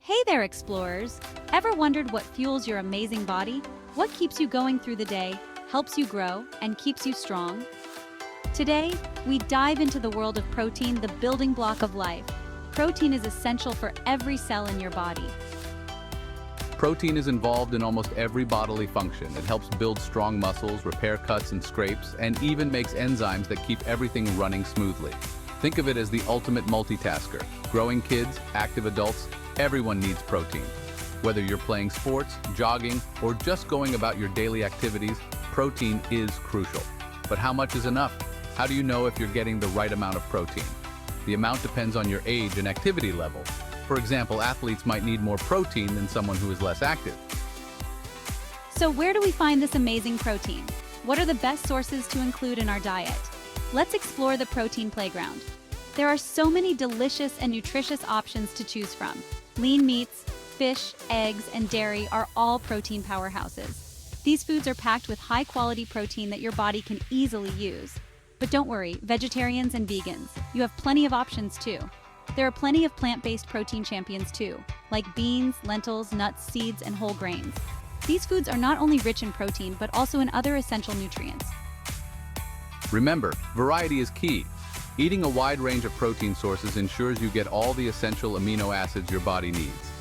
Hey there, explorers! Ever wondered what fuels your amazing body? What keeps you going through the day, helps you grow, and keeps you strong? Today, we dive into the world of protein, the building block of life. Protein is essential for every cell in your body. Protein is involved in almost every bodily function. It helps build strong muscles, repair cuts and scrapes, and even makes enzymes that keep everything running smoothly. Think of it as the ultimate multitasker. Growing kids, active adults, everyone needs protein. Whether you're playing sports, jogging, or just going about your daily activities, protein is crucial. But how much is enough? How do you know if you're getting the right amount of protein? The amount depends on your age and activity level. For example, athletes might need more protein than someone who is less active. So where do we find this amazing protein? What are the best sources to include in our diet? Let's explore the protein playground. There are so many delicious and nutritious options to choose from. Lean meats, fish, eggs, and dairy are all protein powerhouses. These foods are packed with high-quality protein that your body can easily use. But don't worry, vegetarians and vegans, you have plenty of options too. There are plenty of plant-based protein champions too, like beans, lentils, nuts, seeds, and whole grains. These foods are not only rich in protein, but also in other essential nutrients. Remember, variety is key. Eating a wide range of protein sources ensures you get all the essential amino acids your body needs.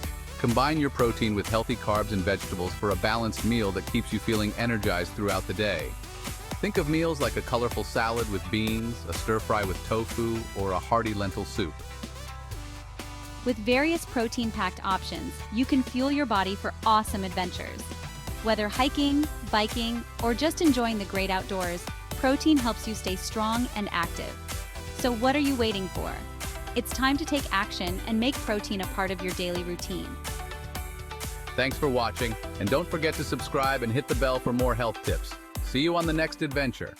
Combine your protein with healthy carbs and vegetables for a balanced meal that keeps you feeling energized throughout the day. Think of meals like a colorful salad with beans, a stir-fry with tofu, or a hearty lentil soup. With various protein-packed options, you can fuel your body for awesome adventures. Whether hiking, biking, or just enjoying the great outdoors, protein helps you stay strong and active. So what are you waiting for? It's time to take action and make protein a part of your daily routine. Thanks for watching, and don't forget to subscribe and hit the bell for more health tips. See you on the next adventure.